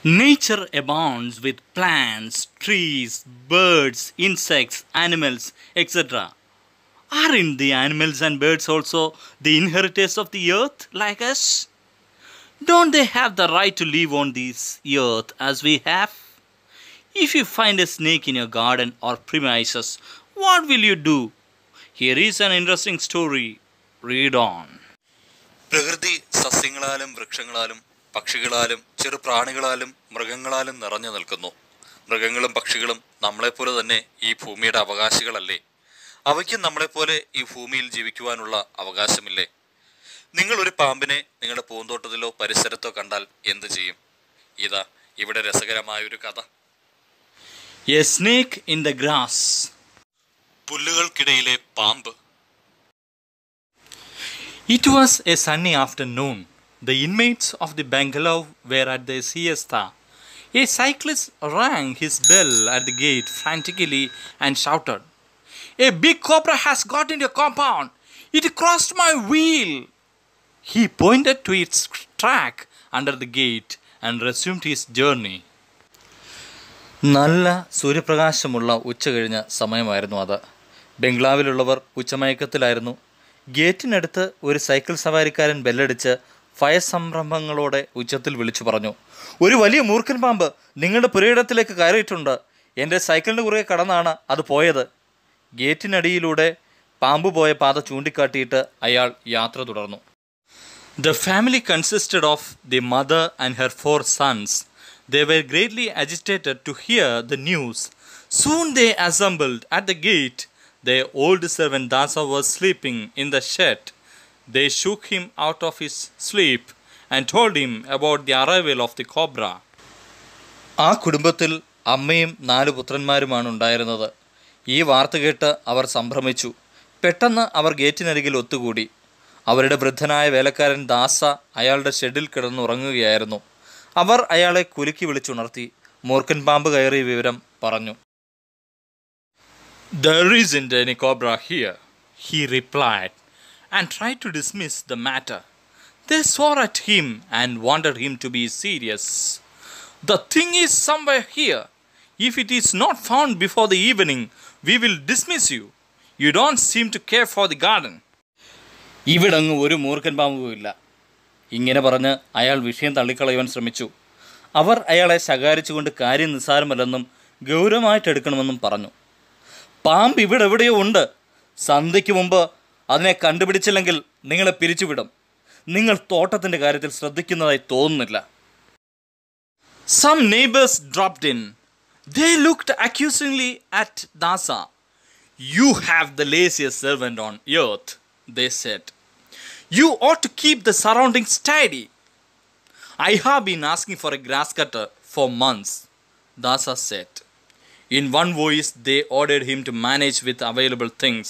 Nature abounds with plants, trees, birds, insects, animals, etc. Aren't the animals and birds also the inheritors of the earth like us? Don't they have the right to live on this earth as we have? If you find a snake in your garden or premises, what will you do? Here is an interesting story. Read on. പ്രകൃതി സസ്യങ്ങളാലും വൃക്ഷങ്ങളാലും പക്ഷികളാലും ചെറുപ്രാണികളാലും മൃഗങ്ങളാലും നിറഞ്ഞു നിൽക്കുന്നു. മൃഗങ്ങളും പക്ഷികളും നമ്മളെപ്പോലെ തന്നെ ഈ ഭൂമിയുടെ അവകാശികളല്ലേ? അവയ്ക്കും നമ്മളെപ്പോലെ ഈ ഭൂമിയിൽ ജീവിക്കുവാനുള്ള അവകാശമില്ലേ? നിങ്ങൾ ഒരു പാമ്പിനെ നിങ്ങളുടെ പൂന്തോട്ടത്തിലോ പരിസരത്തോ കണ്ടാൽ എന്ത് ചെയ്യും? ഇതാ ഇവിടെ രസകരമായൊരു കഥ. A snake in the grass. പുല്ലുകൾക്കിടയിലെ പാമ്പ്. It was a sunny afternoon. The inmates of the bungalow were at their siesta. A cyclist rang his bell at the gate frantically and shouted, "A big cobra has got into your compound! It crossed my wheel!" He pointed to its track under the gate and resumed his journey. നല്ല സൂര്യപ്രകാശമുള്ള ഉച്ച കഴിഞ്ഞ സമയമായിരുന്നു അത്. ബംഗ്ലാവിലുള്ളവർ ഉച്ചമയക്കത്തിലായിരുന്നു. ഗേറ്റിനടുത്ത് ഒരു cycle സവാരിക്കാരൻ ബെല്ലടിച്ച് ഭയസംരംഭങ്ങളോടെ ഉച്ചത്തിൽ വിളിച്ചു പറഞ്ഞു, "ഒരു വലിയ മൂർഖൻ പാമ്പ് നിങ്ങളുടെ പുരയിടത്തിലേക്ക് കയറിയിട്ടുണ്ട്. എൻ്റെ സൈക്കിളിൻ്റെ കുറുകെ കടന്നാണ് അത് പോയത്." ഗേറ്റിനടിയിലൂടെ പാമ്പ് പോയ പാത ചൂണ്ടിക്കാട്ടിയിട്ട് അയാൾ യാത്ര തുടർന്നു. The family consisted of the mother and her 4 sons. They were greatly agitated to hear the news. Soon they assembled at the gate. Their old servant Dasa was sleeping in the shed. They shook him out of his sleep and told him about the arrival of the cobra. ആ കുടുംബത്തിൽ അമ്മയും 4 പുത്രന്മാരുമാണ് ഉണ്ടായിരുന്നത്. ഈ വാർത്ത കേട്ട് അവർ സംഭ്രമിച്ചു. പെട്ടെന്ന് അവർ ഗേറ്റിനരികിൽ ഒത്തുകൂടി. അവരുടെ വൃദ്ധനായ വേലക്കാരൻ ദാസ അയാളുടെ ഷെഡിൽ കിടന്നുറങ്ങുകയായിരുന്നു. അവർ അയാളെ കുലുക്കി വിളിച്ചുണർത്തി. മൂർഖൻ പാമ്പ് കയറിയ വിവരം പറഞ്ഞു. "There isn't any cobra here," he replied, and tried to dismiss the matter. They swore at him and wanted him to be serious. "The thing is somewhere here. If it is not found before the evening, we will dismiss you. You don't seem to care for the garden." ഇവിടങ്ങ് ഒരു മൂർഖൻ പാമ്പും ഇല്ല. ഇങ്ങനെ പറഞ്ഞ് അയാൾ വിഷയം തള്ളിക്കളയുവാൻ ശ്രമിച്ചു. അവർ അയാളെ ശകാരിച്ചുകൊണ്ട് കാര്യം നിസ്സാരമല്ലെന്നും ഗൗരവമായിട്ടെടുക്കണമെന്നും പറഞ്ഞു. "പാമ്പ് ഇവിടെ എവിടെയോ ഉണ്ട്. സന്ധ്യയ്ക്ക് മുമ്പ് അതിനെ കണ്ടുപിടിച്ചില്ലെങ്കിൽ നിങ്ങളെ പിരിച്ചുവിടും. നിങ്ങൾ തോട്ടത്തിൻ്റെ കാര്യത്തിൽ ശ്രദ്ധിക്കുന്നതായി തോന്നുന്നില്ല." Some neighbors dropped in. They looked accusingly at Dasa. "You have the laziest servant on earth," they said. "You ought to keep the surroundings tidy." "I have been asking for a grass cutter for months," Dasa said. In one voice they ordered him to manage with available things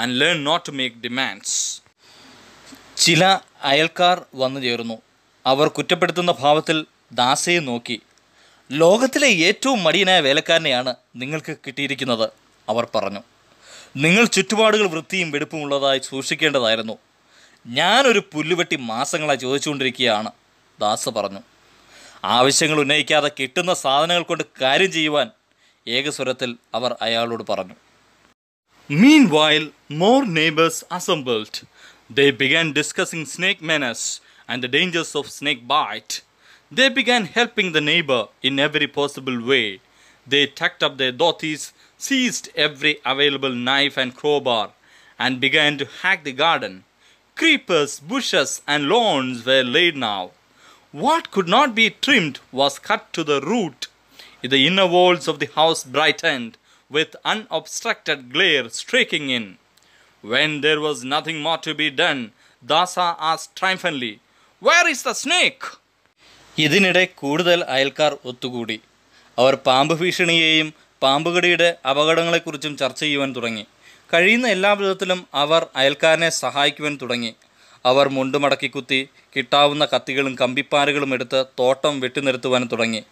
and learn not to make demands. ചില അയൽക്കാർ വന്നു ചേർന്നു. അവർ കുറ്റപ്പെടുത്തുന്ന ഭാവത്തിൽ ദാസയെ നോക്കി. "ലോകത്തിലെ ഏറ്റവും മടിയനായ വേലക്കാരനെയാണ് നിങ്ങൾക്ക് കിട്ടിയിരിക്കുന്നത്," അവർ പറഞ്ഞു. "നിങ്ങൾ ചുറ്റുപാടുകൾ വൃത്തിയും വെടുപ്പുമുള്ളതായി സൂക്ഷിക്കേണ്ടതായിരുന്നു. ഞാനൊരു പുല്ലുവെട്ടി മാസങ്ങളായി ചോദിച്ചുകൊണ്ടിരിക്കുകയാണ്," ദാസ പറഞ്ഞു. ആവശ്യങ്ങൾ ഉന്നയിക്കാതെ കിട്ടുന്ന സാധനങ്ങൾ കൊണ്ട് കാര്യം ചെയ്യുവാൻ ഏകസ്വരത്തിൽ അവർ അയാളോട് പറഞ്ഞു. Meanwhile, more neighbors assembled. They began discussing snake menace and the dangers of snake bite. They began helping the neighbor in every possible way. They tucked up their dhotis, seized every available knife and crowbar, and began to hack the garden. Creepers, bushes, and lawns were laid now. What could not be trimmed was cut to the root. The inner walls of the house brightened with unobstructed glare streaking in. When there was nothing more to be done, Dasa asked triumphantly, "Where is the snake?" ഇതിനിടെ കൂടുതൽ അയൽക്കാർ ഒത്തുകൂടി. അവർ പാമ്പ് ഭീഷണിയെയും പാമ്പുകടിയുടെ അപകടങ്ങളെക്കുറിച്ചും ചർച്ച ചെയ്യുവാൻ തുടങ്ങി. കഴിയുന്ന എല്ലാ വിധത്തിലും അവർ അയൽക്കാരനെ സഹായിക്കുവാൻ തുടങ്ങി. അവർ മുണ്ടുമടക്കി കുത്തി കിട്ടാവുന്ന കത്തികളും കമ്പിപ്പാരകളും എടുത്ത് തോട്ടം വെട്ടിനിരത്തുവാൻ തുടങ്ങി.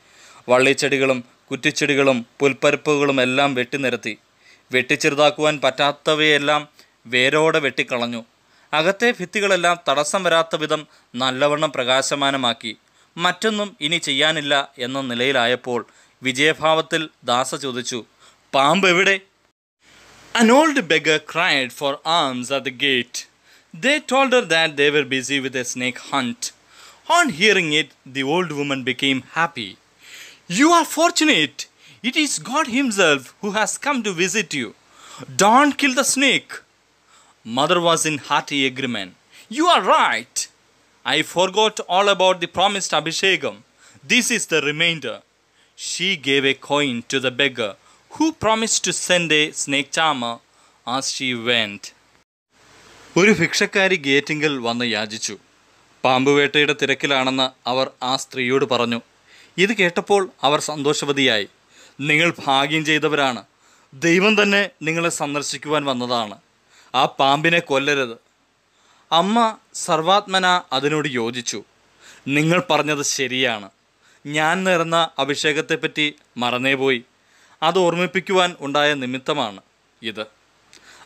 വള്ളിച്ചെടികളും കുറ്റിച്ചെടികളും പുൽപ്പരപ്പുകളും എല്ലാം വെട്ടിനിരത്തി. വെട്ടിച്ചെറുതാക്കുവാൻ പറ്റാത്തവയെല്ലാം വേരോടെ വെട്ടിക്കളഞ്ഞു. അകത്തെ ഭിത്തികളെല്ലാം തടസ്സം വരാത്ത വിധം നല്ലവണ്ണം പ്രകാശമാനമാക്കി. മറ്റൊന്നും ഇനി ചെയ്യാനില്ല എന്ന നിലയിലായപ്പോൾ വിജയഭാവത്തിൽ ദാസ ചോദിച്ചു, പാമ്പ് എവിടെ? An old beggar cried for alms at the gate. They told her that they were busy with a snake hunt. On hearing it, the old woman became happy. You are fortunate. It is God Himself who has come to visit you. Don't kill the snake. Mother was in hearty agreement. You are right. I forgot all about the promised Abhishekam. This is the remainder. She gave a coin to the beggar, who promised to send a snake charmer as she went. ഒരു ഭിക്ഷക്കാരി ഗേറ്റിങ്കൽ വന്ന് യാചിച്ചു. പാമ്പുവേട്ടയുടെ തിരക്കിലാണെന്ന് അവർ ആ സ്ത്രീയോട് പറഞ്ഞു. ഇത് കേട്ടപ്പോൾ അവർ സന്തോഷവതിയായി. നിങ്ങൾ ഭാഗ്യം ചെയ്തവരാണ്. ദൈവം തന്നെ നിങ്ങളെ സന്ദർശിക്കുവാൻ വന്നതാണ്. ആ പാമ്പിനെ കൊല്ലരുത്. അമ്മ സർവാത്മന അതിനോട് യോജിച്ചു. നിങ്ങൾ പറഞ്ഞത് ശരിയാണ്. ഞാൻ നേർന്ന അഭിഷേകത്തെപ്പറ്റി മറന്നേപോയി. അത് ഓർമ്മിപ്പിക്കുവാൻ ഉണ്ടായ നിമിത്തമാണ് ഇത്.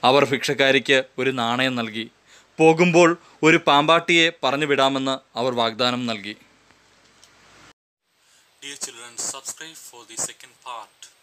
അവർ ഭിക്ഷക്കാരിക്ക് ഒരു നാണയം നൽകി. പോകുമ്പോൾ ഒരു പാമ്പാട്ടിയെ പറഞ്ഞു വിടാമെന്ന് അവർ വാഗ്ദാനം നൽകി. Dear children, subscribe for the second part.